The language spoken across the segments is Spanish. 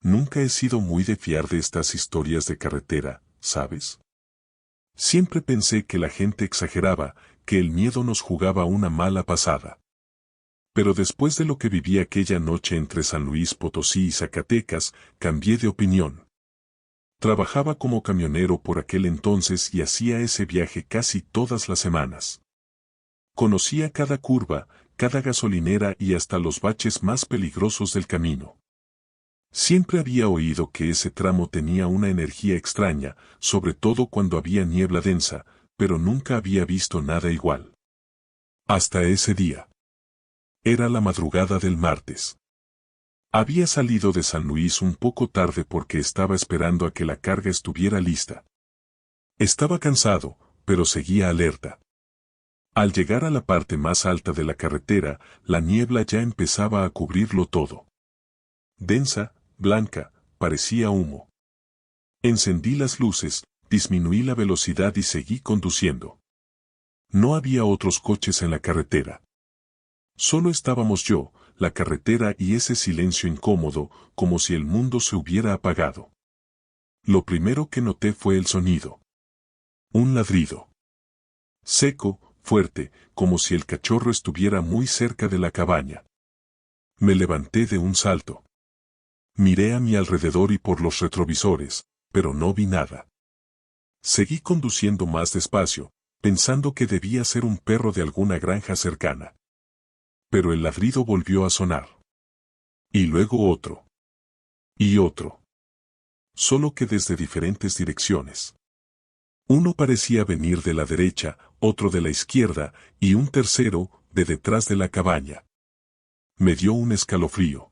Nunca he sido muy de fiar de estas historias de carretera, ¿sabes? Siempre pensé que la gente exageraba, que el miedo nos jugaba una mala pasada. Pero después de lo que viví aquella noche entre San Luis Potosí y Zacatecas, cambié de opinión. Trabajaba como camionero por aquel entonces y hacía ese viaje casi todas las semanas. Conocía cada curva, cada gasolinera y hasta los baches más peligrosos del camino. Siempre había oído que ese tramo tenía una energía extraña, sobre todo cuando había niebla densa, pero nunca había visto nada igual. Hasta ese día. Era la madrugada del martes. Había salido de San Luis un poco tarde porque estaba esperando a que la carga estuviera lista. Estaba cansado, pero seguía alerta. Al llegar a la parte más alta de la carretera, la niebla ya empezaba a cubrirlo todo. Densa, blanca, parecía humo. Encendí las luces, disminuí la velocidad y seguí conduciendo. No había otros coches en la carretera. Solo estábamos yo, la carretera y ese silencio incómodo, como si el mundo se hubiera apagado. Lo primero que noté fue el sonido. Un ladrido. Seco, fuerte, como si el cachorro estuviera muy cerca de la cabaña. Me levanté de un salto. Miré a mi alrededor y por los retrovisores, pero no vi nada. Seguí conduciendo más despacio, pensando que debía ser un perro de alguna granja cercana. Pero el ladrido volvió a sonar. Y luego otro. Y otro. Solo que desde diferentes direcciones. Uno parecía venir de la derecha, otro de la izquierda, y un tercero, de detrás de la cabaña. Me dio un escalofrío.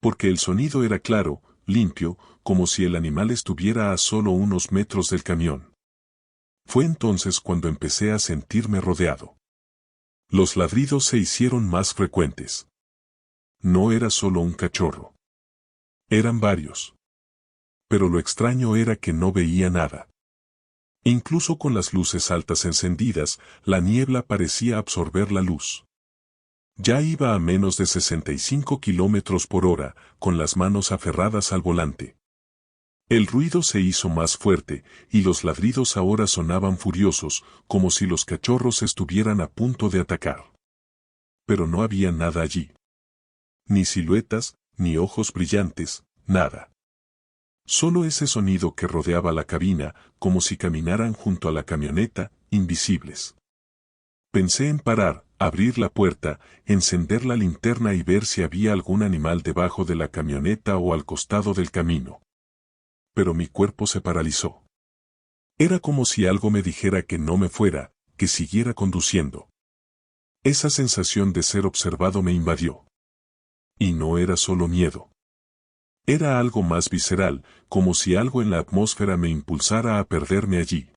Porque el sonido era claro, limpio, como si el animal estuviera a solo unos metros del camión. Fue entonces cuando empecé a sentirme rodeado. Los ladridos se hicieron más frecuentes. No era solo un cachorro. Eran varios. Pero lo extraño era que no veía nada. Incluso con las luces altas encendidas, la niebla parecía absorber la luz. Ya iba a menos de 65 kilómetros por hora, con las manos aferradas al volante. El ruido se hizo más fuerte, y los ladridos ahora sonaban furiosos, como si los cachorros estuvieran a punto de atacar. Pero no había nada allí. Ni siluetas, ni ojos brillantes, nada. Solo ese sonido que rodeaba la cabina, como si caminaran junto a la camioneta, invisibles. Pensé en parar, abrir la puerta, encender la linterna y ver si había algún animal debajo de la camioneta o al costado del camino. Pero mi cuerpo se paralizó. Era como si algo me dijera que no me fuera, que siguiera conduciendo. Esa sensación de ser observado me invadió. Y no era solo miedo. Era algo más visceral, como si algo en la atmósfera me impulsara a perderme allí.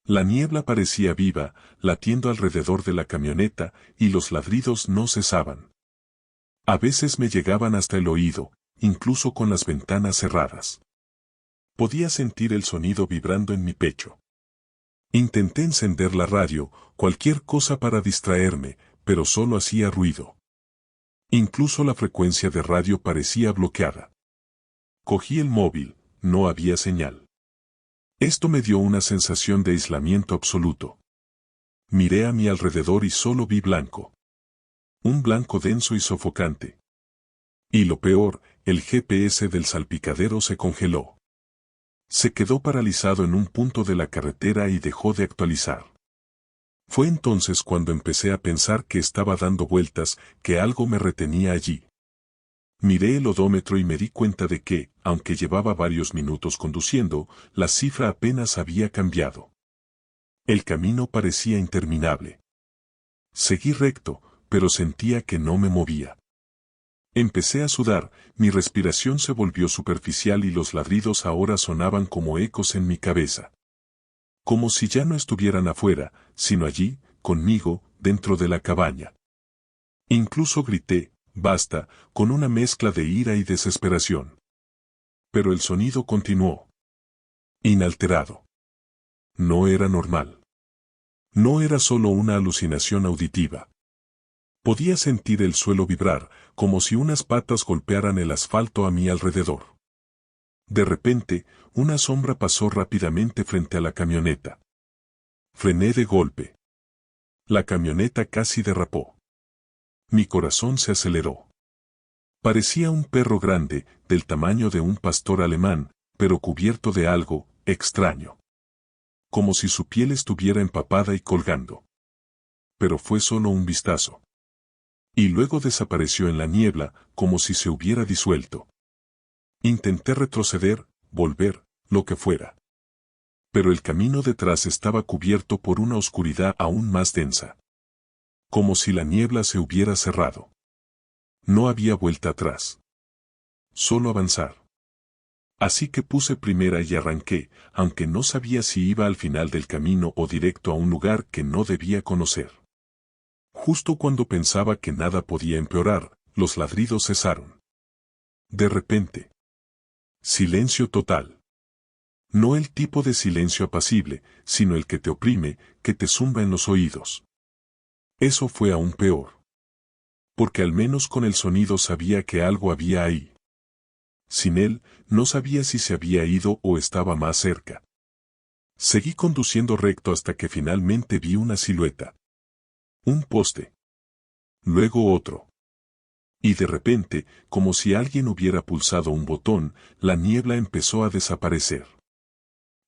La niebla parecía viva, latiendo alrededor de la camioneta, y los ladridos no cesaban. A veces me llegaban hasta el oído, incluso con las ventanas cerradas. Podía sentir el sonido vibrando en mi pecho. Intenté encender la radio, cualquier cosa para distraerme, pero solo hacía ruido. Incluso la frecuencia de radio parecía bloqueada. Cogí el móvil, no había señal. Esto me dio una sensación de aislamiento absoluto. Miré a mi alrededor y solo vi blanco. Un blanco denso y sofocante. Y lo peor, el GPS del salpicadero se congeló. Se quedó paralizado en un punto de la carretera y dejó de actualizar. Fue entonces cuando empecé a pensar que estaba dando vueltas, que algo me retenía allí. Miré el odómetro y me di cuenta de que, aunque llevaba varios minutos conduciendo, la cifra apenas había cambiado. El camino parecía interminable. Seguí recto, pero sentía que no me movía. Empecé a sudar, mi respiración se volvió superficial y los ladridos ahora sonaban como ecos en mi cabeza. Como si ya no estuvieran afuera, sino allí, conmigo, dentro de la cabaña. Incluso grité, basta, con una mezcla de ira y desesperación. Pero el sonido continuó. Inalterado. No era normal. No era solo una alucinación auditiva. Podía sentir el suelo vibrar, como si unas patas golpearan el asfalto a mi alrededor. De repente, una sombra pasó rápidamente frente a la camioneta. Frené de golpe. La camioneta casi derrapó. Mi corazón se aceleró. Parecía un perro grande, del tamaño de un pastor alemán, pero cubierto de algo extraño. Como si su piel estuviera empapada y colgando. Pero fue solo un vistazo. Y luego desapareció en la niebla, como si se hubiera disuelto. Intenté retroceder, volver, lo que fuera. Pero el camino detrás estaba cubierto por una oscuridad aún más densa. Como si la niebla se hubiera cerrado. No había vuelta atrás. Solo avanzar. Así que puse primera y arranqué, aunque no sabía si iba al final del camino o directo a un lugar que no debía conocer. Justo cuando pensaba que nada podía empeorar, los ladridos cesaron. De repente. Silencio total. No el tipo de silencio apacible, sino el que te oprime, que te zumba en los oídos. Eso fue aún peor. Porque al menos con el sonido sabía que algo había ahí. Sin él, no sabía si se había ido o estaba más cerca. Seguí conduciendo recto hasta que finalmente vi una silueta. Un poste. Luego otro. Y de repente, como si alguien hubiera pulsado un botón, la niebla empezó a desaparecer.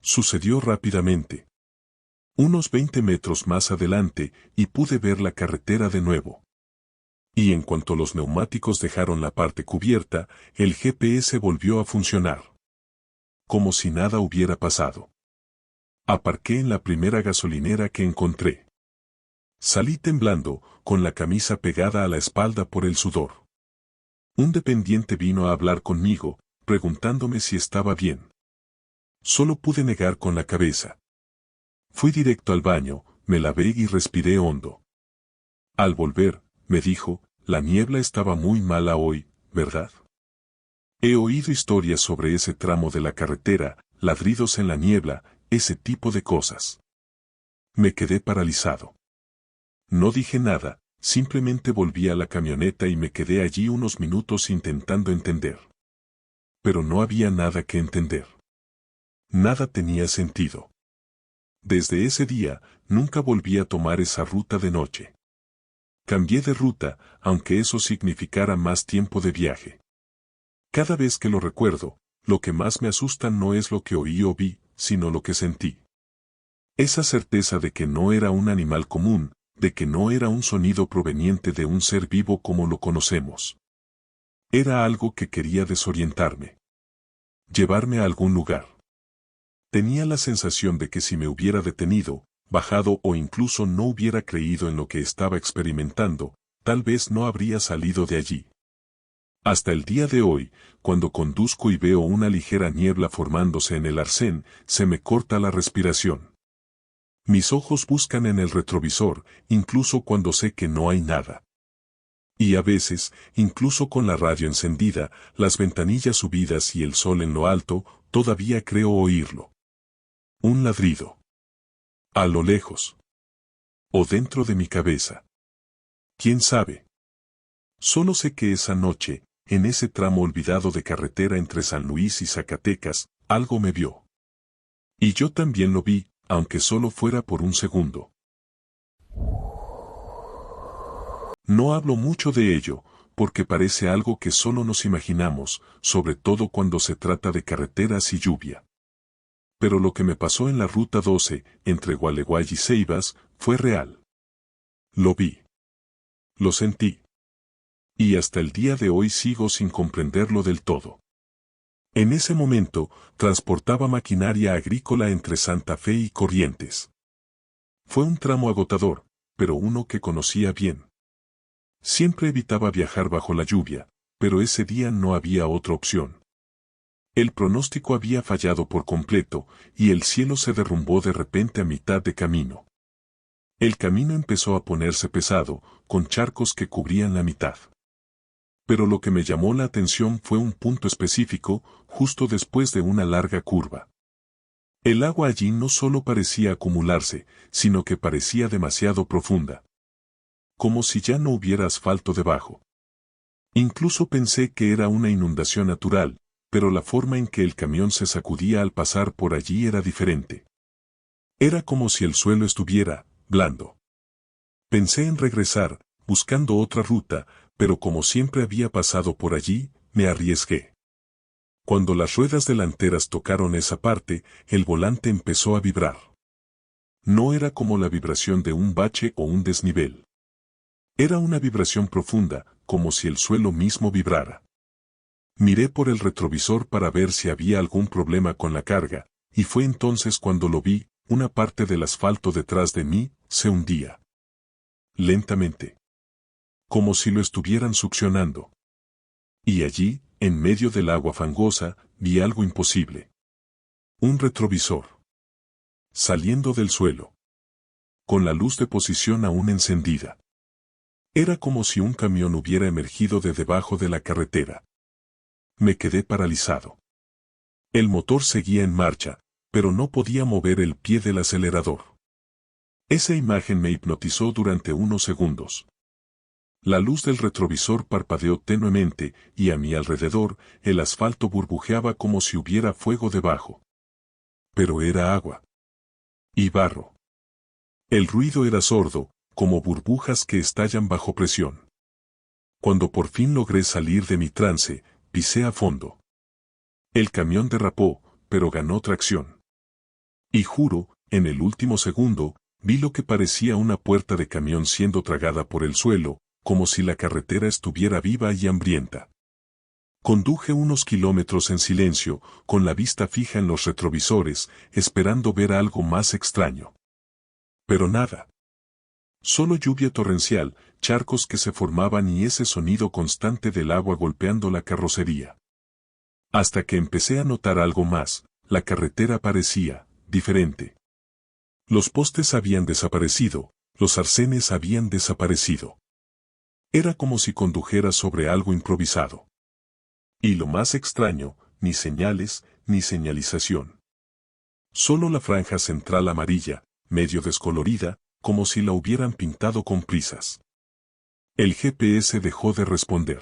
Sucedió rápidamente. Unos 20 metros más adelante, y pude ver la carretera de nuevo. Y en cuanto los neumáticos dejaron la parte cubierta, el GPS volvió a funcionar. Como si nada hubiera pasado. Aparqué en la primera gasolinera que encontré. Salí temblando, con la camisa pegada a la espalda por el sudor. Un dependiente vino a hablar conmigo, preguntándome si estaba bien. Solo pude negar con la cabeza. Fui directo al baño, me lavé y respiré hondo. Al volver, me dijo, la niebla estaba muy mala hoy, ¿verdad? He oído historias sobre ese tramo de la carretera, ladridos en la niebla, ese tipo de cosas. Me quedé paralizado. No dije nada, simplemente volví a la camioneta y me quedé allí unos minutos intentando entender. Pero no había nada que entender. Nada tenía sentido. Desde ese día, nunca volví a tomar esa ruta de noche. Cambié de ruta, aunque eso significara más tiempo de viaje. Cada vez que lo recuerdo, lo que más me asusta no es lo que oí o vi, sino lo que sentí. Esa certeza de que no era un animal común, de que no era un sonido proveniente de un ser vivo como lo conocemos. Era algo que quería desorientarme. Llevarme a algún lugar. Tenía la sensación de que si me hubiera detenido, bajado o incluso no hubiera creído en lo que estaba experimentando, tal vez no habría salido de allí. Hasta el día de hoy, cuando conduzco y veo una ligera niebla formándose en el arcén, se me corta la respiración. Mis ojos buscan en el retrovisor, incluso cuando sé que no hay nada. Y a veces, incluso con la radio encendida, las ventanillas subidas y el sol en lo alto, todavía creo oírlo. Un ladrido. A lo lejos. O dentro de mi cabeza. ¿Quién sabe? Solo sé que esa noche, en ese tramo olvidado de carretera entre San Luis y Zacatecas, algo me vio. Y yo también lo vi, aunque solo fuera por un segundo. No hablo mucho de ello, porque parece algo que solo nos imaginamos, sobre todo cuando se trata de carreteras y lluvia. Pero lo que me pasó en la Ruta 12, entre Gualeguay y Ceibas, fue real. Lo vi. Lo sentí. Y hasta el día de hoy sigo sin comprenderlo del todo. En ese momento, transportaba maquinaria agrícola entre Santa Fe y Corrientes. Fue un tramo agotador, pero uno que conocía bien. Siempre evitaba viajar bajo la lluvia, pero ese día no había otra opción. El pronóstico había fallado por completo, y el cielo se derrumbó de repente a mitad de camino. El camino empezó a ponerse pesado, con charcos que cubrían la mitad. Pero lo que me llamó la atención fue un punto específico, justo después de una larga curva. El agua allí no solo parecía acumularse, sino que parecía demasiado profunda. como si ya no hubiera asfalto debajo. Incluso pensé que era una inundación natural, pero la forma en que el camión se sacudía al pasar por allí era diferente. Era como si el suelo estuviera blando. Pensé en regresar, buscando otra ruta, pero como siempre había pasado por allí, me arriesgué. Cuando las ruedas delanteras tocaron esa parte, el volante empezó a vibrar. No era como la vibración de un bache o un desnivel. Era una vibración profunda, como si el suelo mismo vibrara. Miré por el retrovisor para ver si había algún problema con la carga, y fue entonces cuando lo vi, una parte del asfalto detrás de mí se hundía. Lentamente. Como si lo estuvieran succionando. Y allí, en medio del agua fangosa, vi algo imposible. Un retrovisor. Saliendo del suelo. Con la luz de posición aún encendida. Era como si un camión hubiera emergido de debajo de la carretera. Me quedé paralizado. El motor seguía en marcha, pero no podía mover el pie del acelerador. Esa imagen me hipnotizó durante unos segundos. La luz del retrovisor parpadeó tenuemente, y a mi alrededor, el asfalto burbujeaba como si hubiera fuego debajo. Pero era agua. Y barro. El ruido era sordo, como burbujas que estallan bajo presión. Cuando por fin logré salir de mi trance, pisé a fondo. El camión derrapó, pero ganó tracción. Y juro, en el último segundo, vi lo que parecía una puerta de camión siendo tragada por el suelo, como si la carretera estuviera viva y hambrienta. Conduje unos kilómetros en silencio, con la vista fija en los retrovisores, esperando ver algo más extraño. Pero nada. Solo lluvia torrencial, charcos que se formaban y ese sonido constante del agua golpeando la carrocería. Hasta que empecé a notar algo más, la carretera parecía diferente. Los postes habían desaparecido, los arcenes habían desaparecido. Era como si condujera sobre algo improvisado. Y lo más extraño, ni señales, ni señalización. Solo la franja central amarilla, medio descolorida, como si la hubieran pintado con prisas. El GPS dejó de responder.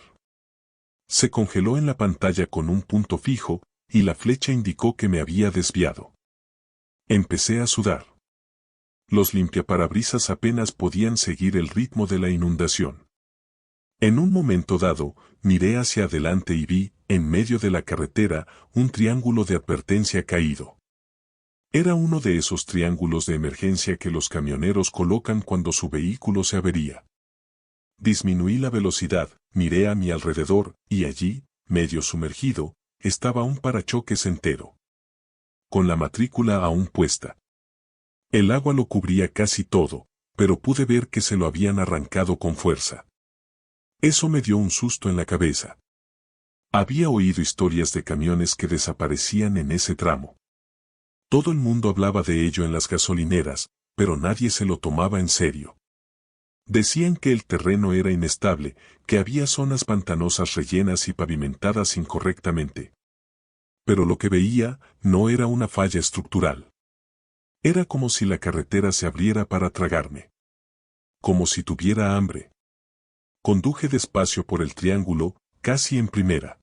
Se congeló en la pantalla con un punto fijo, y la flecha indicó que me había desviado. Empecé a sudar. Los limpiaparabrisas apenas podían seguir el ritmo de la inundación. En un momento dado, miré hacia adelante y vi, en medio de la carretera, un triángulo de advertencia caído. Era uno de esos triángulos de emergencia que los camioneros colocan cuando su vehículo se avería. Disminuí la velocidad, miré a mi alrededor, y allí, medio sumergido, estaba un parachoques entero. Con la matrícula aún puesta. El agua lo cubría casi todo, pero pude ver que se lo habían arrancado con fuerza. Eso me dio un susto en la cabeza. Había oído historias de camiones que desaparecían en ese tramo. Todo el mundo hablaba de ello en las gasolineras, pero nadie se lo tomaba en serio. Decían que el terreno era inestable, que había zonas pantanosas rellenas y pavimentadas incorrectamente. Pero lo que veía no era una falla estructural. Era como si la carretera se abriera para tragarme. Como si tuviera hambre. Conduje despacio por el triángulo, casi en primera.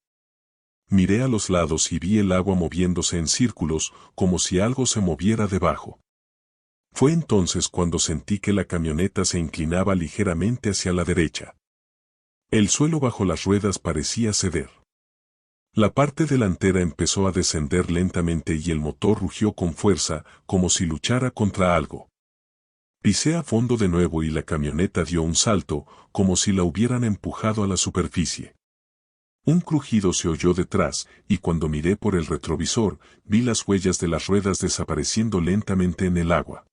Miré a los lados y vi el agua moviéndose en círculos, como si algo se moviera debajo. Fue entonces cuando sentí que la camioneta se inclinaba ligeramente hacia la derecha. El suelo bajo las ruedas parecía ceder. La parte delantera empezó a descender lentamente y el motor rugió con fuerza, como si luchara contra algo. Pisé a fondo de nuevo y la camioneta dio un salto, como si la hubieran empujado a la superficie. Un crujido se oyó detrás, y cuando miré por el retrovisor, vi las huellas de las ruedas desapareciendo lentamente en el agua.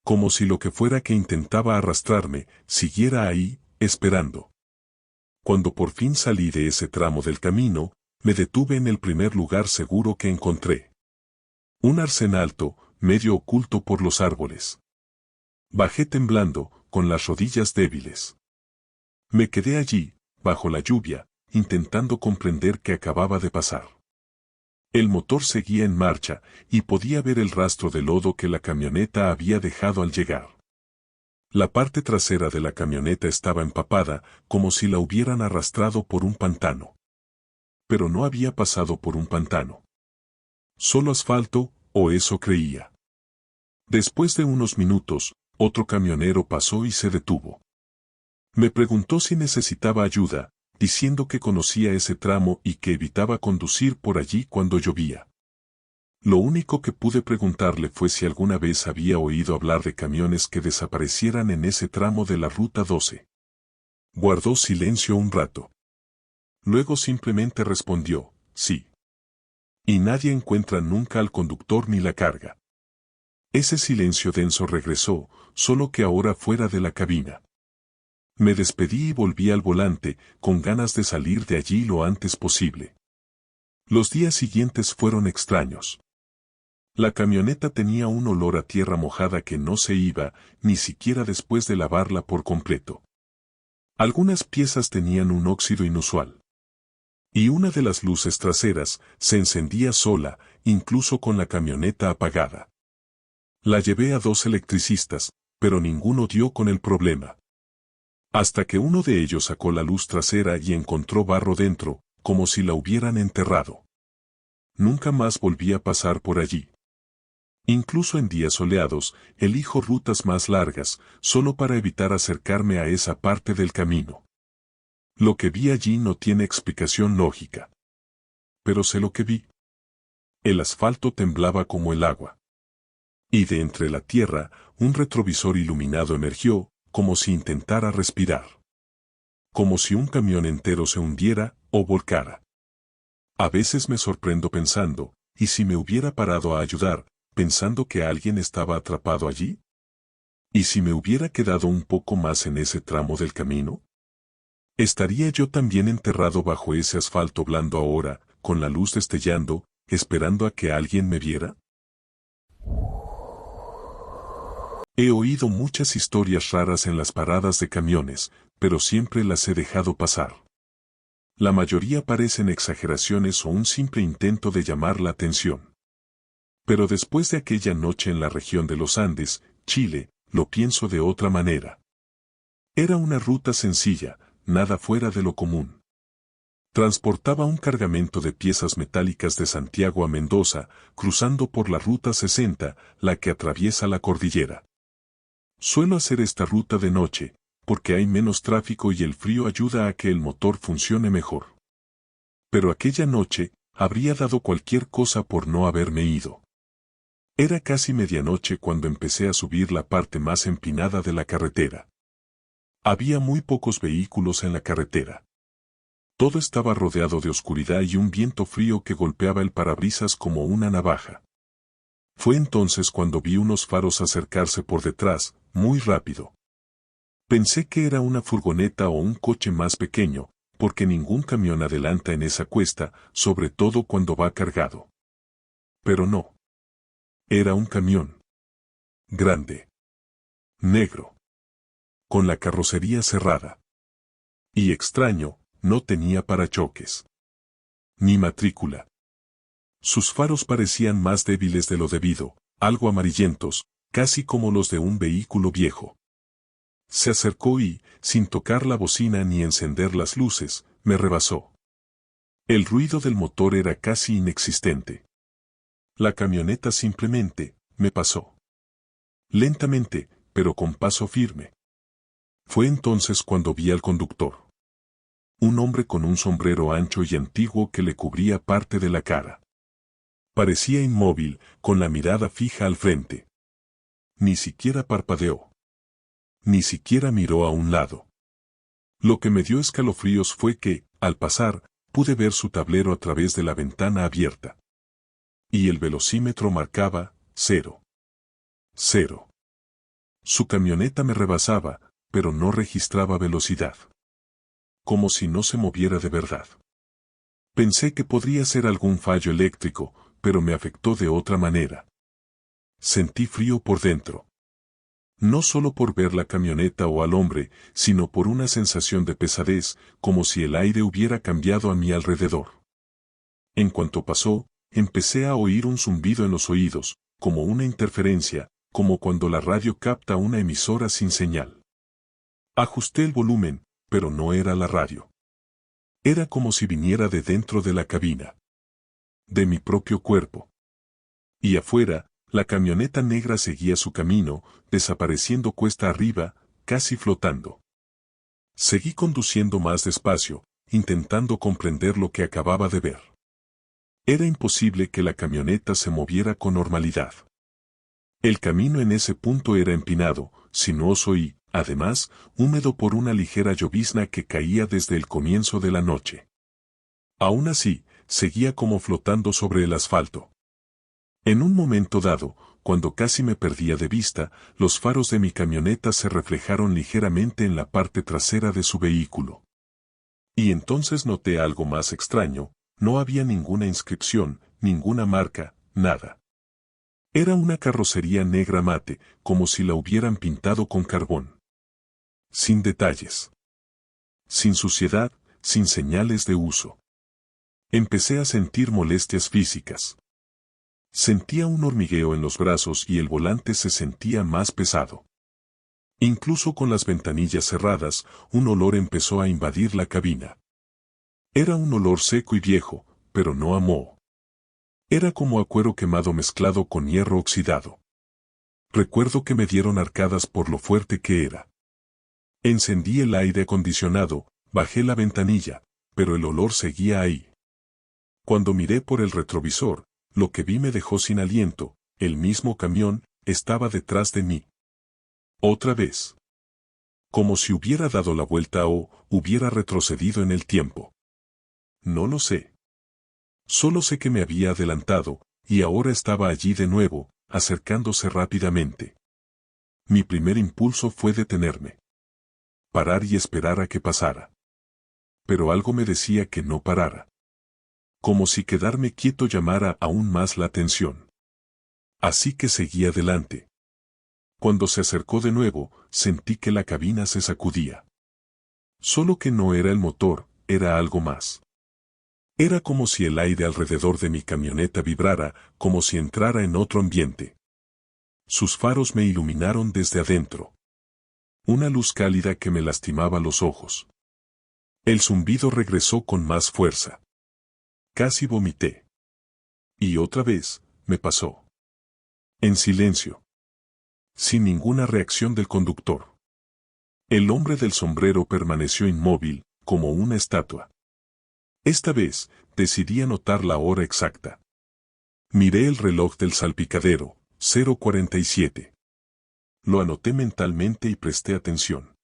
Como si lo que fuera que intentaba arrastrarme, siguiera ahí, esperando. Cuando por fin salí de ese tramo del camino, me detuve en el primer lugar seguro que encontré. Un arcén alto, medio oculto por los árboles. Bajé temblando, con las rodillas débiles. Me quedé allí, bajo la lluvia, intentando comprender qué acababa de pasar. El motor seguía en marcha, y podía ver el rastro de lodo que la camioneta había dejado al llegar. La parte trasera de la camioneta estaba empapada, como si la hubieran arrastrado por un pantano. Pero no había pasado por un pantano. Solo asfalto, o eso creía. Después de unos minutos, otro camionero pasó y se detuvo. Me preguntó si necesitaba ayuda, diciendo que conocía ese tramo y que evitaba conducir por allí cuando llovía. Lo único que pude preguntarle fue si alguna vez había oído hablar de camiones que desaparecieran en ese tramo de la Ruta 12. Guardó silencio un rato. Luego simplemente respondió, sí. Y nadie encuentra nunca al conductor ni la carga. Ese silencio denso regresó, solo que ahora fuera de la cabina. Me despedí y volví al volante, con ganas de salir de allí lo antes posible. Los días siguientes fueron extraños. La camioneta tenía un olor a tierra mojada que no se iba, ni siquiera después de lavarla por completo. Algunas piezas tenían un óxido inusual. Y una de las luces traseras se encendía sola, incluso con la camioneta apagada. La llevé a 2 electricistas, pero ninguno dio con el problema. Hasta que uno de ellos sacó la luz trasera y encontró barro dentro, como si la hubieran enterrado. Nunca más volví a pasar por allí. Incluso en días soleados, elijo rutas más largas, solo para evitar acercarme a esa parte del camino. Lo que vi allí no tiene explicación lógica. Pero sé lo que vi. El asfalto temblaba como el agua. Y de entre la tierra, un retrovisor iluminado emergió, como si intentara respirar. Como si un camión entero se hundiera o volcara. A veces me sorprendo pensando, ¿y si me hubiera parado a ayudar, pensando que alguien estaba atrapado allí? ¿Y si me hubiera quedado un poco más en ese tramo del camino? ¿Estaría yo también enterrado bajo ese asfalto blando ahora, con la luz destellando, esperando a que alguien me viera? He oído muchas historias raras en las paradas de camiones, pero siempre las he dejado pasar. La mayoría parecen exageraciones o un simple intento de llamar la atención. Pero después de aquella noche en la región de los Andes, Chile, lo pienso de otra manera. Era una ruta sencilla, nada fuera de lo común. Transportaba un cargamento de piezas metálicas de Santiago a Mendoza, cruzando por la Ruta 60, la que atraviesa la cordillera. Suelo hacer esta ruta de noche, porque hay menos tráfico y el frío ayuda a que el motor funcione mejor. Pero aquella noche, habría dado cualquier cosa por no haberme ido. Era casi medianoche cuando empecé a subir la parte más empinada de la carretera. Había muy pocos vehículos en la carretera. Todo estaba rodeado de oscuridad y un viento frío que golpeaba el parabrisas como una navaja. Fue entonces cuando vi unos faros acercarse por detrás, muy rápido. Pensé que era una furgoneta o un coche más pequeño, porque ningún camión adelanta en esa cuesta, sobre todo cuando va cargado. Pero no. Era un camión. Grande. Negro. Con la carrocería cerrada. Y extraño, no tenía parachoques. Ni matrícula. Sus faros parecían más débiles de lo debido, algo amarillentos, casi como los de un vehículo viejo. Se acercó y, sin tocar la bocina ni encender las luces, me rebasó. El ruido del motor era casi inexistente. La camioneta simplemente, me pasó. Lentamente, pero con paso firme. Fue entonces cuando vi al conductor. Un hombre con un sombrero ancho y antiguo que le cubría parte de la cara. Parecía inmóvil, con la mirada fija al frente. Ni siquiera parpadeó. Ni siquiera miró a un lado. Lo que me dio escalofríos fue que, al pasar, pude ver su tablero a través de la ventana abierta. Y el velocímetro marcaba 0. 0. Su camioneta me rebasaba, pero no registraba velocidad. Como si no se moviera de verdad. Pensé que podría ser algún fallo eléctrico, pero me afectó de otra manera. Sentí frío por dentro. No solo por ver la camioneta o al hombre, sino por una sensación de pesadez, como si el aire hubiera cambiado a mi alrededor. En cuanto pasó, empecé a oír un zumbido en los oídos, como una interferencia, como cuando la radio capta una emisora sin señal. Ajusté el volumen, pero no era la radio. Era como si viniera de dentro de la cabina. De mi propio cuerpo. Y afuera, la camioneta negra seguía su camino, desapareciendo cuesta arriba, casi flotando. Seguí conduciendo más despacio, intentando comprender lo que acababa de ver. Era imposible que la camioneta se moviera con normalidad. El camino en ese punto era empinado, sinuoso y, además, húmedo por una ligera llovizna que caía desde el comienzo de la noche. Aún así, seguía como flotando sobre el asfalto. En un momento dado, cuando casi me perdía de vista, los faros de mi camioneta se reflejaron ligeramente en la parte trasera de su vehículo. Y entonces noté algo más extraño, no había ninguna inscripción, ninguna marca, nada. Era una carrocería negra mate, como si la hubieran pintado con carbón. Sin detalles. Sin suciedad, sin señales de uso. Empecé a sentir molestias físicas. Sentía un hormigueo en los brazos y el volante se sentía más pesado. Incluso con las ventanillas cerradas, un olor empezó a invadir la cabina. Era un olor seco y viejo, pero no a moho. Era como a cuero quemado mezclado con hierro oxidado. Recuerdo que me dieron arcadas por lo fuerte que era. Encendí el aire acondicionado, bajé la ventanilla, pero el olor seguía ahí. Cuando miré por el retrovisor, lo que vi me dejó sin aliento, el mismo camión estaba detrás de mí. Otra vez. Como si hubiera dado la vuelta o hubiera retrocedido en el tiempo. No lo sé. Solo sé que me había adelantado, y ahora estaba allí de nuevo, acercándose rápidamente. Mi primer impulso fue detenerme. Parar y esperar a que pasara. Pero algo me decía que no parara. Como si quedarme quieto llamara aún más la atención. Así que seguí adelante. Cuando se acercó de nuevo, sentí que la cabina se sacudía. Solo que no era el motor, era algo más. Era como si el aire alrededor de mi camioneta vibrara, como si entrara en otro ambiente. Sus faros me iluminaron desde adentro. Una luz cálida que me lastimaba los ojos. El zumbido regresó con más fuerza. Casi vomité. Y otra vez, me pasó. En silencio. Sin ninguna reacción del conductor. El hombre del sombrero permaneció inmóvil, como una estatua. Esta vez, decidí anotar la hora exacta. Miré el reloj del salpicadero, 0:47. Lo anoté mentalmente y presté atención.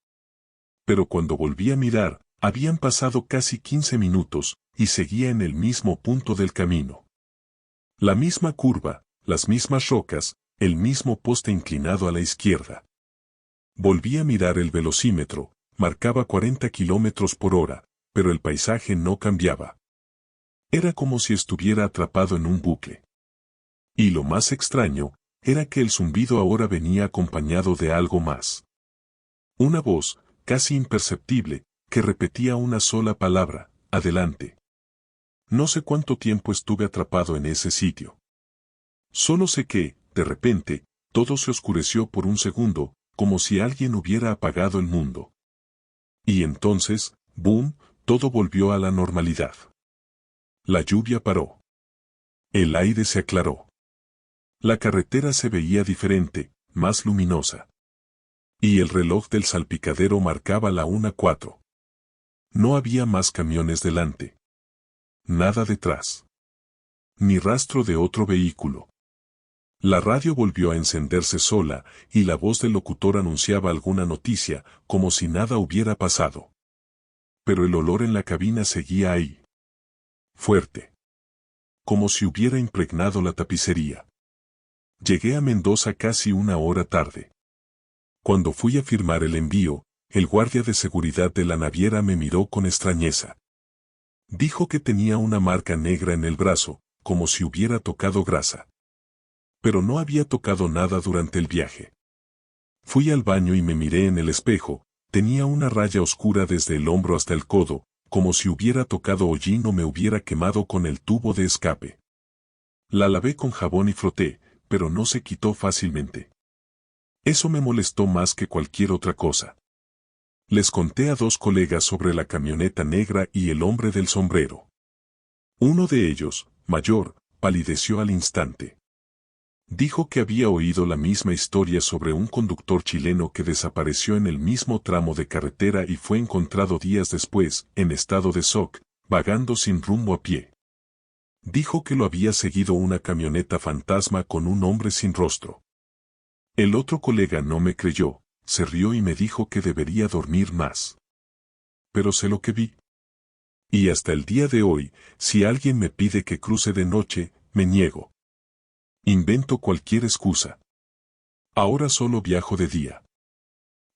Pero cuando volví a mirar, habían pasado casi 15 minutos, y seguía en el mismo punto del camino. La misma curva, las mismas rocas, el mismo poste inclinado a la izquierda. Volví a mirar el velocímetro, marcaba 40 kilómetros por hora, pero el paisaje no cambiaba. Era como si estuviera atrapado en un bucle. Y lo más extraño, era que el zumbido ahora venía acompañado de algo más. Una voz, casi imperceptible, que repetía una sola palabra, adelante. No sé cuánto tiempo estuve atrapado en ese sitio. Solo sé que, de repente, todo se oscureció por un segundo, como si alguien hubiera apagado el mundo. Y entonces, ¡boom!, todo volvió a la normalidad. La lluvia paró. El aire se aclaró. La carretera se veía diferente, más luminosa. Y el reloj del salpicadero marcaba la 1:04. No había más camiones delante. Nada detrás. Ni rastro de otro vehículo. La radio volvió a encenderse sola, y la voz del locutor anunciaba alguna noticia, como si nada hubiera pasado. Pero el olor en la cabina seguía ahí. Fuerte. Como si hubiera impregnado la tapicería. Llegué a Mendoza casi una hora tarde. Cuando fui a firmar el envío, el guardia de seguridad de la naviera me miró con extrañeza. Dijo que tenía una marca negra en el brazo, como si hubiera tocado grasa. Pero no había tocado nada durante el viaje. Fui al baño y me miré en el espejo, tenía una raya oscura desde el hombro hasta el codo, como si hubiera tocado hollín o me hubiera quemado con el tubo de escape. La lavé con jabón y froté, pero no se quitó fácilmente. Eso me molestó más que cualquier otra cosa. Les conté a 2 colegas sobre la camioneta negra y el hombre del sombrero. Uno de ellos, mayor, palideció al instante. Dijo que había oído la misma historia sobre un conductor chileno que desapareció en el mismo tramo de carretera y fue encontrado días después, en estado de shock, vagando sin rumbo a pie. Dijo que lo había seguido una camioneta fantasma con un hombre sin rostro. El otro colega no me creyó, se rió y me dijo que debería dormir más. Pero sé lo que vi. Y hasta el día de hoy, si alguien me pide que cruce de noche, me niego. Invento cualquier excusa. Ahora solo viajo de día.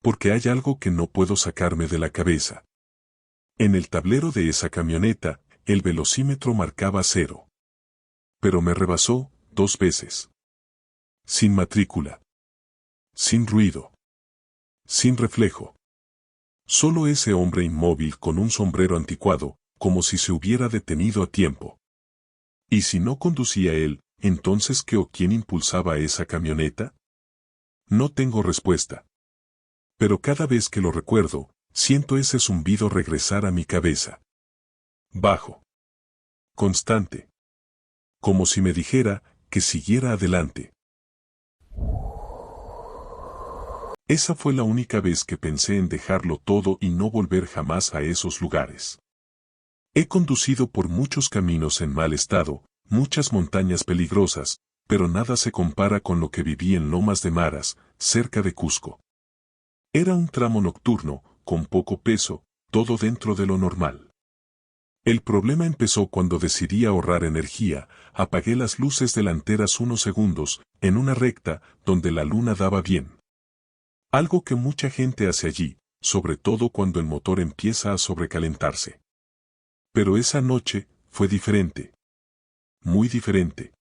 Porque hay algo que no puedo sacarme de la cabeza. En el tablero de esa camioneta, el velocímetro marcaba 0. Pero me rebasó 2 veces. Sin matrícula. Sin ruido. Sin reflejo. Solo ese hombre inmóvil con un sombrero anticuado, como si se hubiera detenido a tiempo. ¿Y si no conducía él, entonces qué o quién impulsaba esa camioneta? No tengo respuesta. Pero cada vez que lo recuerdo, siento ese zumbido regresar a mi cabeza. Bajo. Constante. Como si me dijera que siguiera adelante. Esa fue la única vez que pensé en dejarlo todo y no volver jamás a esos lugares. He conducido por muchos caminos en mal estado, muchas montañas peligrosas, pero nada se compara con lo que viví en Lomas de Maras, cerca de Cusco. Era un tramo nocturno, con poco peso, todo dentro de lo normal. El problema empezó cuando decidí ahorrar energía, apagué las luces delanteras unos segundos, en una recta, donde la luna daba bien. Algo que mucha gente hace allí, sobre todo cuando el motor empieza a sobrecalentarse. Pero esa noche, fue diferente. Muy diferente.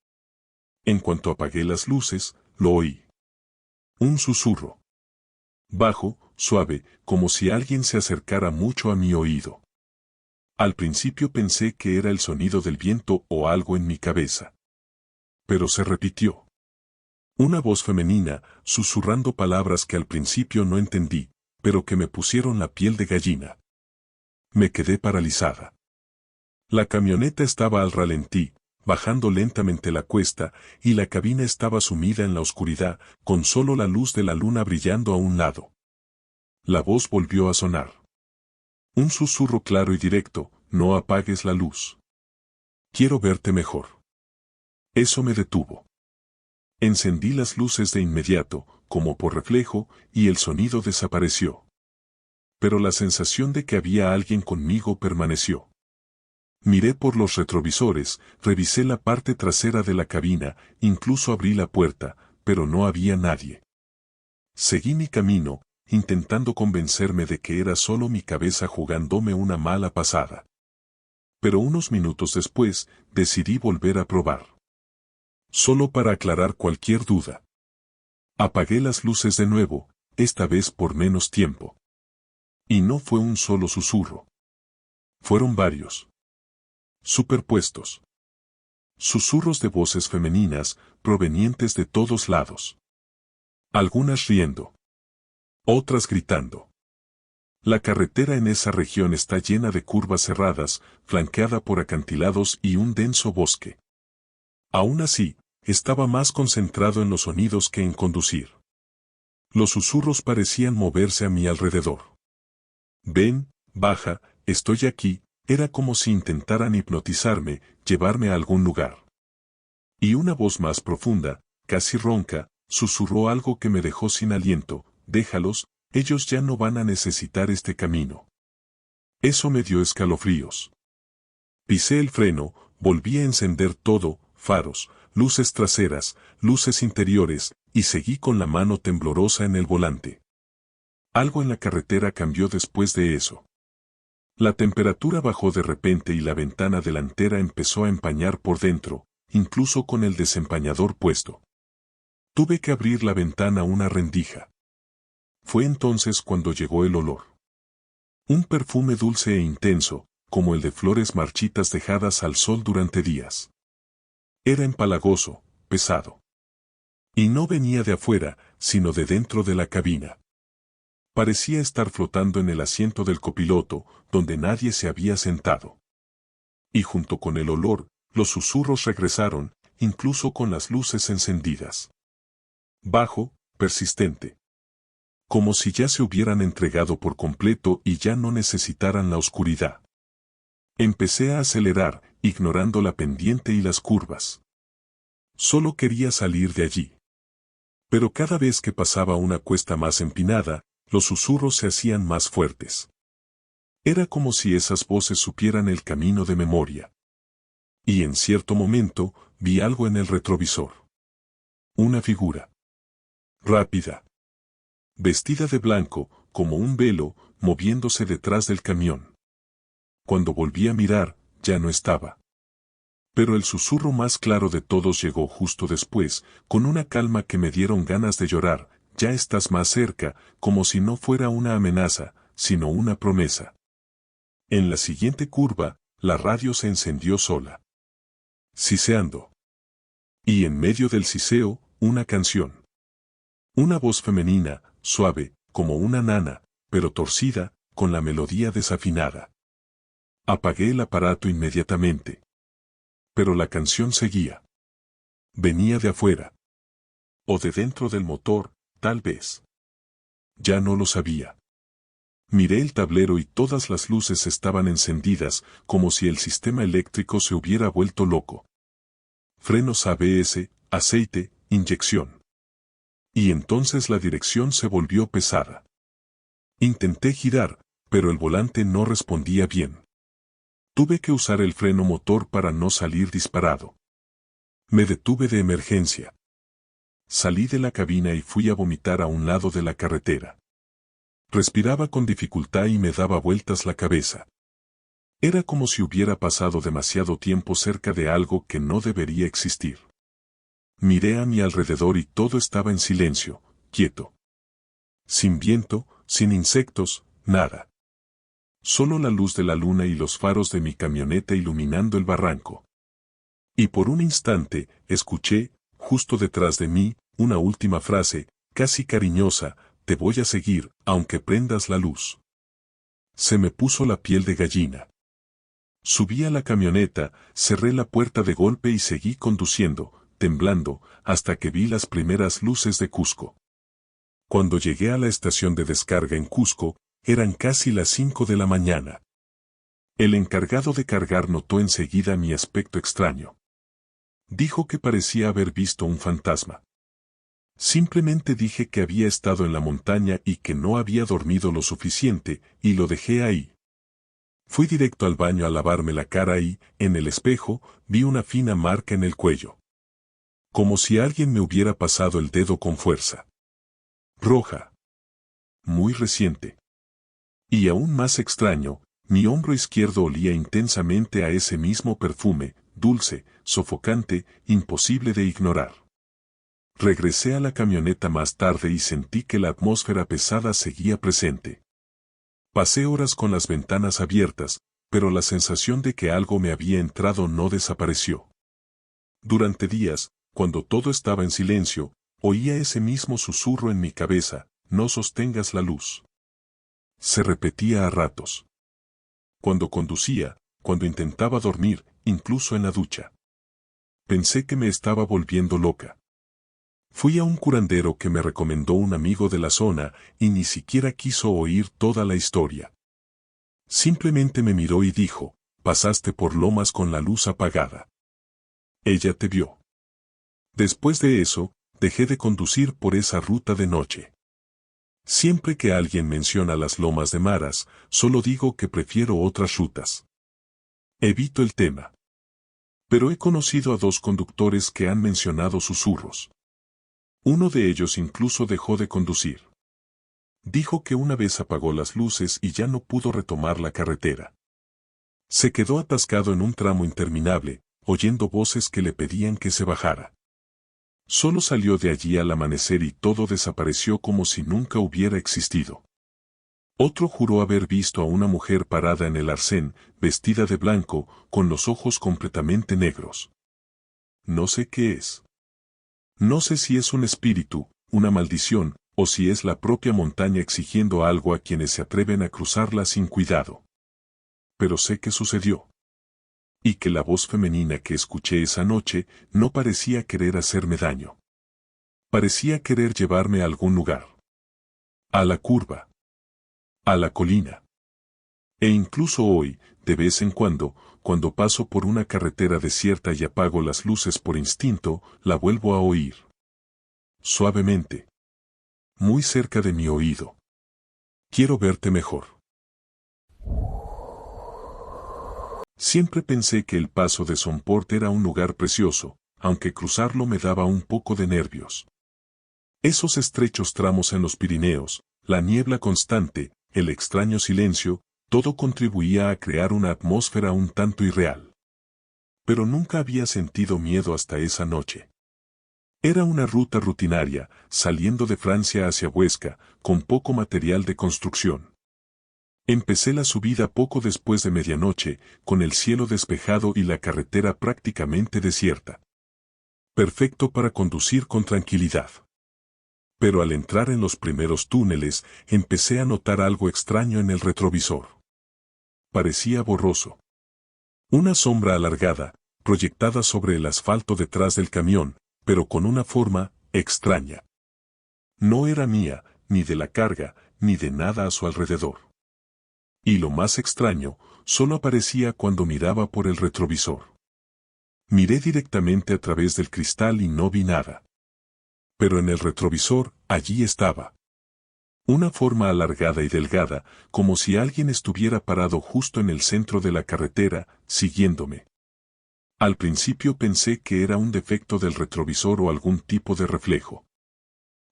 En cuanto apagué las luces, lo oí. Un susurro. Bajo, suave, como si alguien se acercara mucho a mi oído. Al principio pensé que era el sonido del viento o algo en mi cabeza. Pero se repitió. Una voz femenina, susurrando palabras que al principio no entendí, pero que me pusieron la piel de gallina. Me quedé paralizada. La camioneta estaba al ralentí, bajando lentamente la cuesta, y la cabina estaba sumida en la oscuridad, con solo la luz de la luna brillando a un lado. La voz volvió a sonar. Un susurro claro y directo: no apagues la luz. Quiero verte mejor. Eso me detuvo. Encendí las luces de inmediato, como por reflejo, y el sonido desapareció. Pero la sensación de que había alguien conmigo permaneció. Miré por los retrovisores, revisé la parte trasera de la cabina, incluso abrí la puerta, pero no había nadie. Seguí mi camino, intentando convencerme de que era solo mi cabeza jugándome una mala pasada. Pero unos minutos después, decidí volver a probar. Solo para aclarar cualquier duda. Apagué las luces de nuevo, esta vez por menos tiempo. Y no fue un solo susurro. Fueron varios. Superpuestos. Susurros de voces femeninas, provenientes de todos lados. Algunas riendo. Otras gritando. La carretera en esa región está llena de curvas cerradas, flanqueada por acantilados y un denso bosque. Aún así, estaba más concentrado en los sonidos que en conducir. Los susurros parecían moverse a mi alrededor. Ven, baja, estoy aquí, era como si intentaran hipnotizarme, llevarme a algún lugar. Y una voz más profunda, casi ronca, susurró algo que me dejó sin aliento: déjalos, ellos ya no van a necesitar este camino. Eso me dio escalofríos. Pisé el freno, volví a encender todo, faros, luces traseras, luces interiores, y seguí con la mano temblorosa en el volante. Algo en la carretera cambió después de eso. La temperatura bajó de repente y la ventana delantera empezó a empañar por dentro, incluso con el desempañador puesto. Tuve que abrir la ventana una rendija. Fue entonces cuando llegó el olor. Un perfume dulce e intenso, como el de flores marchitas dejadas al sol durante días. Era empalagoso, pesado. Y no venía de afuera, sino de dentro de la cabina. Parecía estar flotando en el asiento del copiloto, donde nadie se había sentado. Y junto con el olor, los susurros regresaron, incluso con las luces encendidas. Bajo, persistente. Como si ya se hubieran entregado por completo y ya no necesitaran la oscuridad. Empecé a acelerar, ignorando la pendiente y las curvas. Solo quería salir de allí. Pero cada vez que pasaba una cuesta más empinada, los susurros se hacían más fuertes. Era como si esas voces supieran el camino de memoria. Y en cierto momento, vi algo en el retrovisor. Una figura. Rápida. Vestida de blanco, como un velo, moviéndose detrás del camión. Cuando volví a mirar, ya no estaba. Pero el susurro más claro de todos llegó justo después, con una calma que me dieron ganas de llorar. Ya estás más cerca, como si no fuera una amenaza, sino una promesa. En la siguiente curva, la radio se encendió sola. Siseando. Y en medio del siseo, una canción. Una voz femenina, suave, como una nana, pero torcida, con la melodía desafinada. Apagué el aparato inmediatamente. Pero la canción seguía. Venía de afuera. O de dentro del motor, tal vez. Ya no lo sabía. Miré el tablero y todas las luces estaban encendidas, como si el sistema eléctrico se hubiera vuelto loco. Frenos ABS, aceite, inyección. Y entonces la dirección se volvió pesada. Intenté girar, pero el volante no respondía bien. Tuve que usar el freno motor para no salir disparado. Me detuve de emergencia. Salí de la cabina y fui a vomitar a un lado de la carretera. Respiraba con dificultad y me daba vueltas la cabeza. Era como si hubiera pasado demasiado tiempo cerca de algo que no debería existir. Miré a mi alrededor y todo estaba en silencio, quieto. Sin viento, sin insectos, nada. Solo la luz de la luna y los faros de mi camioneta iluminando el barranco. Y por un instante, escuché, justo detrás de mí, una última frase, casi cariñosa: te voy a seguir, aunque prendas la luz. Se me puso la piel de gallina. Subí a la camioneta, cerré la puerta de golpe y seguí conduciendo, temblando, hasta que vi las primeras luces de Cusco. Cuando llegué a la estación de descarga en Cusco, eran casi las 5 de la mañana. El encargado de cargar notó enseguida mi aspecto extraño. Dijo que parecía haber visto un fantasma. Simplemente dije que había estado en la montaña y que no había dormido lo suficiente, y lo dejé ahí. Fui directo al baño a lavarme la cara y, en el espejo, vi una fina marca en el cuello. Como si alguien me hubiera pasado el dedo con fuerza. Roja. Muy reciente. Y aún más extraño, mi hombro izquierdo olía intensamente a ese mismo perfume, dulce, sofocante, imposible de ignorar. Regresé a la camioneta más tarde y sentí que la atmósfera pesada seguía presente. Pasé horas con las ventanas abiertas, pero la sensación de que algo me había entrado no desapareció. Durante días, cuando todo estaba en silencio, oía ese mismo susurro en mi cabeza: no sostengas la luz. Se repetía a ratos. Cuando conducía, cuando intentaba dormir, incluso en la ducha. Pensé que me estaba volviendo loca. Fui a un curandero que me recomendó un amigo de la zona y ni siquiera quiso oír toda la historia. Simplemente me miró y dijo: pasaste por Lomas con la luz apagada. Ella te vio. Después de eso, dejé de conducir por esa ruta de noche. Siempre que alguien menciona las Lomas de Maras, solo digo que prefiero otras rutas. Evito el tema. Pero he conocido a 2 conductores que han mencionado susurros. Uno de ellos incluso dejó de conducir. Dijo que una vez apagó las luces y ya no pudo retomar la carretera. Se quedó atascado en un tramo interminable, oyendo voces que le pedían que se bajara. Solo salió de allí al amanecer y todo desapareció como si nunca hubiera existido. Otro juró haber visto a una mujer parada en el arcén, vestida de blanco, con los ojos completamente negros. No sé qué es. No sé si es un espíritu, una maldición, o si es la propia montaña exigiendo algo a quienes se atreven a cruzarla sin cuidado. Pero sé que sucedió. Y que la voz femenina que escuché esa noche no parecía querer hacerme daño. Parecía querer llevarme a algún lugar. A la curva. A la colina. E incluso hoy, de vez en cuando paso por una carretera desierta y apago las luces por instinto, la vuelvo a oír. Suavemente. Muy cerca de mi oído. Quiero verte mejor. Siempre pensé que el paso de Somport era un lugar precioso, aunque cruzarlo me daba un poco de nervios. Esos estrechos tramos en los Pirineos, la niebla constante, el extraño silencio, todo contribuía a crear una atmósfera un tanto irreal. Pero nunca había sentido miedo hasta esa noche. Era una ruta rutinaria, saliendo de Francia hacia Huesca, con poco material de construcción. Empecé la subida poco después de medianoche, con el cielo despejado y la carretera prácticamente desierta. Perfecto para conducir con tranquilidad. Pero al entrar en los primeros túneles, empecé a notar algo extraño en el retrovisor. Parecía borroso. Una sombra alargada, proyectada sobre el asfalto detrás del camión, pero con una forma extraña. No era mía, ni de la carga, ni de nada a su alrededor. Y lo más extraño, solo aparecía cuando miraba por el retrovisor. Miré directamente a través del cristal y no vi nada. Pero en el retrovisor, allí estaba. Una forma alargada y delgada, como si alguien estuviera parado justo en el centro de la carretera, siguiéndome. Al principio pensé que era un defecto del retrovisor o algún tipo de reflejo.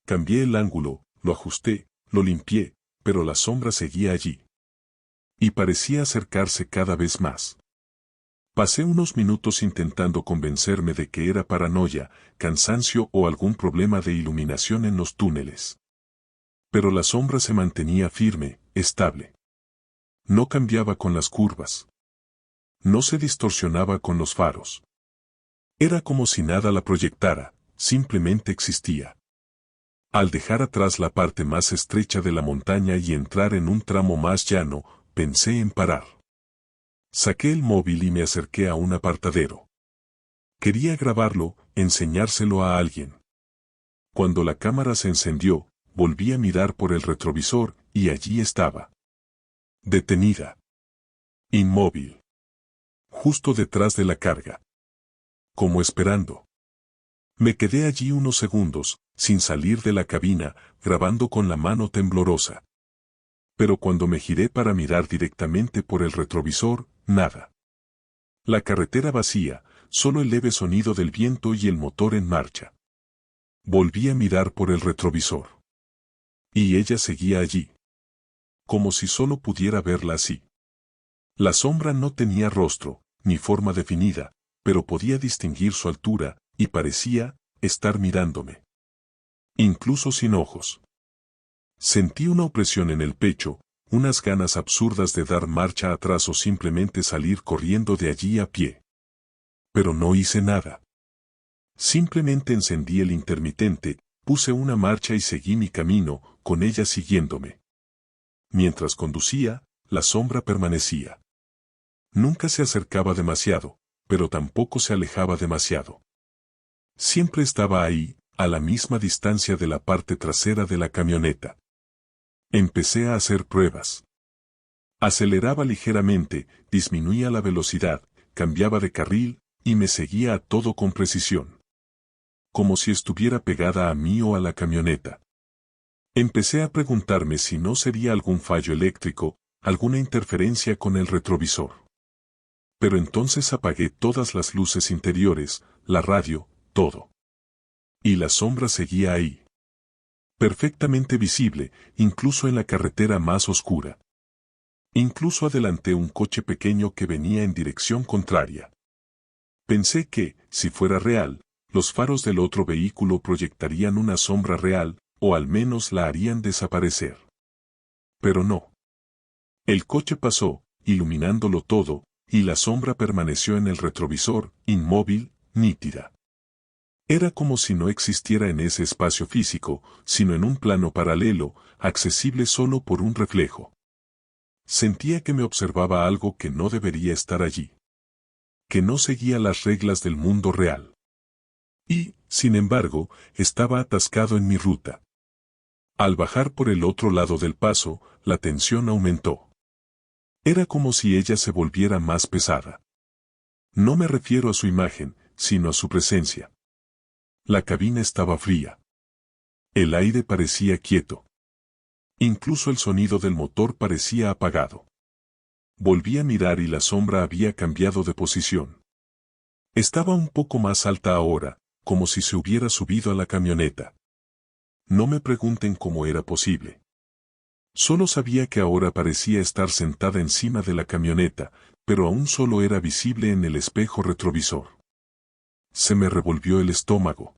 Cambié el ángulo, lo ajusté, lo limpié, pero la sombra seguía allí. Y parecía acercarse cada vez más. Pasé unos minutos intentando convencerme de que era paranoia, cansancio o algún problema de iluminación en los túneles. Pero la sombra se mantenía firme, estable. No cambiaba con las curvas. No se distorsionaba con los faros. Era como si nada la proyectara, simplemente existía. Al dejar atrás la parte más estrecha de la montaña y entrar en un tramo más llano, pensé en parar. Saqué el móvil y me acerqué a un apartadero. Quería grabarlo, enseñárselo a alguien. Cuando la cámara se encendió, volví a mirar por el retrovisor, y allí estaba. Detenida. Inmóvil. Justo detrás de la carga. Como esperando. Me quedé allí unos segundos, sin salir de la cabina, grabando con la mano temblorosa. Pero cuando me giré para mirar directamente por el retrovisor, nada. La carretera vacía, solo el leve sonido del viento y el motor en marcha. Volví a mirar por el retrovisor. Y ella seguía allí. Como si solo pudiera verla así. La sombra no tenía rostro, ni forma definida, pero podía distinguir su altura, y parecía estar mirándome. Incluso sin ojos. Sentí una opresión en el pecho, unas ganas absurdas de dar marcha atrás o simplemente salir corriendo de allí a pie. Pero no hice nada. Simplemente encendí el intermitente, puse una marcha y seguí mi camino, con ella siguiéndome. Mientras conducía, la sombra permanecía. Nunca se acercaba demasiado, pero tampoco se alejaba demasiado. Siempre estaba ahí, a la misma distancia de la parte trasera de la camioneta. Empecé a hacer pruebas. Aceleraba ligeramente, disminuía la velocidad, cambiaba de carril, y me seguía a todo con precisión. Como si estuviera pegada a mí o a la camioneta. Empecé a preguntarme si no sería algún fallo eléctrico, alguna interferencia con el retrovisor. Pero entonces apagué todas las luces interiores, la radio, todo. Y la sombra seguía ahí. Perfectamente visible, incluso en la carretera más oscura. Incluso adelanté un coche pequeño que venía en dirección contraria. Pensé que, si fuera real, los faros del otro vehículo proyectarían una sombra real, o al menos la harían desaparecer. Pero no. El coche pasó, iluminándolo todo, y la sombra permaneció en el retrovisor, inmóvil, nítida. Era como si no existiera en ese espacio físico, sino en un plano paralelo, accesible solo por un reflejo. Sentía que me observaba algo que no debería estar allí. Que no seguía las reglas del mundo real. Y, sin embargo, estaba atascado en mi ruta. Al bajar por el otro lado del paso, la tensión aumentó. Era como si ella se volviera más pesada. No me refiero a su imagen, sino a su presencia. La cabina estaba fría. El aire parecía quieto. Incluso el sonido del motor parecía apagado. Volví a mirar y la sombra había cambiado de posición. Estaba un poco más alta ahora, como si se hubiera subido a la camioneta. No me pregunten cómo era posible. Solo sabía que ahora parecía estar sentada encima de la camioneta, pero aún solo era visible en el espejo retrovisor. Se me revolvió el estómago.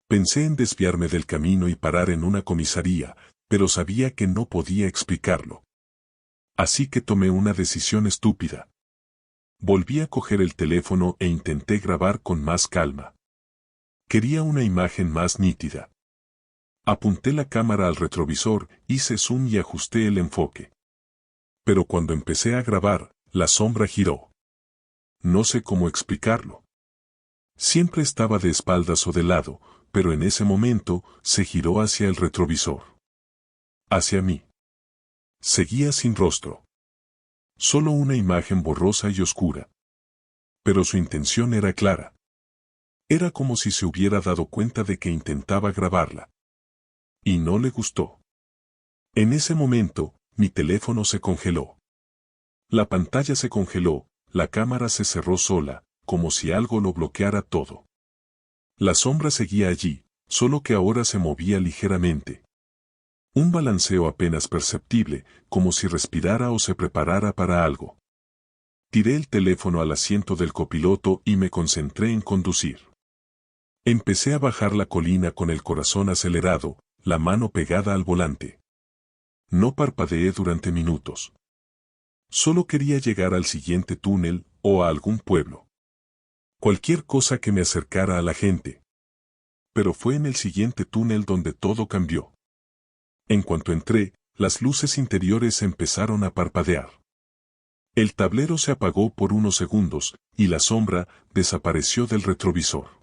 Pensé en desviarme del camino y parar en una comisaría, pero sabía que no podía explicarlo. Así que tomé una decisión estúpida. Volví a coger el teléfono e intenté grabar con más calma. Quería una imagen más nítida. Apunté la cámara al retrovisor, hice zoom y ajusté el enfoque. Pero cuando empecé a grabar, la sombra giró. No sé cómo explicarlo. Siempre estaba de espaldas o de lado, pero en ese momento se giró hacia el retrovisor. Hacia mí. Seguía sin rostro. Solo una imagen borrosa y oscura. Pero su intención era clara. Era como si se hubiera dado cuenta de que intentaba grabarla. Y no le gustó. En ese momento, mi teléfono se congeló. La pantalla se congeló, la cámara se cerró sola, como si algo lo bloqueara todo. La sombra seguía allí, solo que ahora se movía ligeramente. Un balanceo apenas perceptible, como si respirara o se preparara para algo. Tiré el teléfono al asiento del copiloto y me concentré en conducir. Empecé a bajar la colina con el corazón acelerado, la mano pegada al volante. No parpadeé durante minutos. Solo quería llegar al siguiente túnel o a algún pueblo. Cualquier cosa que me acercara a la gente. Pero fue en el siguiente túnel donde todo cambió. En cuanto entré, las luces interiores empezaron a parpadear. El tablero se apagó por unos segundos, y la sombra desapareció del retrovisor.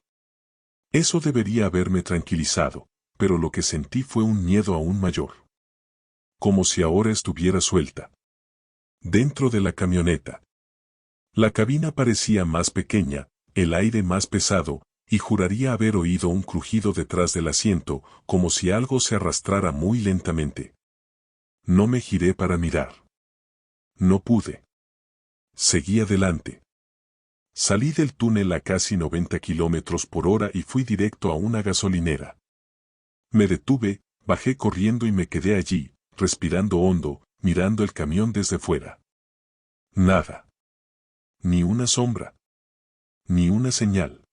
Eso debería haberme tranquilizado, pero lo que sentí fue un miedo aún mayor. Como si ahora estuviera suelta. Dentro de la camioneta. La cabina parecía más pequeña, el aire más pesado, y juraría haber oído un crujido detrás del asiento, como si algo se arrastrara muy lentamente. No me giré para mirar. No pude. Seguí adelante. Salí del túnel a casi 90 kilómetros por hora y fui directo a una gasolinera. Me detuve, bajé corriendo y me quedé allí, respirando hondo, mirando el camión desde fuera. Nada. Ni una sombra. Ni una señal.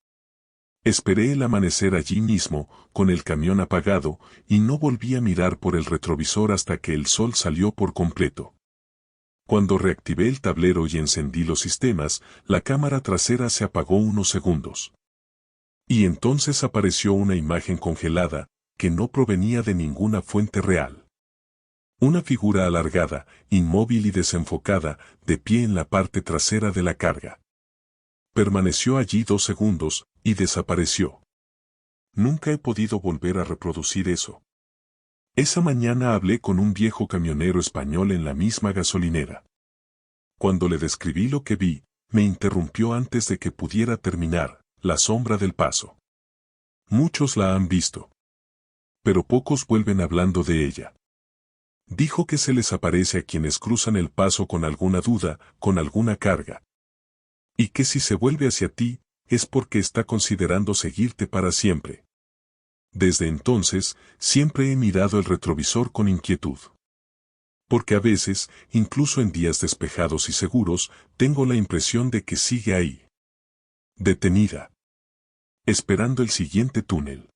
Esperé el amanecer allí mismo, con el camión apagado, y no volví a mirar por el retrovisor hasta que el sol salió por completo. Cuando reactivé el tablero y encendí los sistemas, la cámara trasera se apagó unos segundos. Y entonces apareció una imagen congelada, que no provenía de ninguna fuente real. Una figura alargada, inmóvil y desenfocada, de pie en la parte trasera de la carga. Permaneció allí 2 segundos, y desapareció. Nunca he podido volver a reproducir eso. Esa mañana hablé con un viejo camionero español en la misma gasolinera. Cuando le describí lo que vi, me interrumpió antes de que pudiera terminar, la sombra del paso. Muchos la han visto. Pero pocos vuelven hablando de ella. Dijo que se les aparece a quienes cruzan el paso con alguna duda, con alguna carga. Y que si se vuelve hacia ti, es porque está considerando seguirte para siempre. Desde entonces, siempre he mirado el retrovisor con inquietud. Porque a veces, incluso en días despejados y seguros, tengo la impresión de que sigue ahí. Detenida. Esperando el siguiente túnel.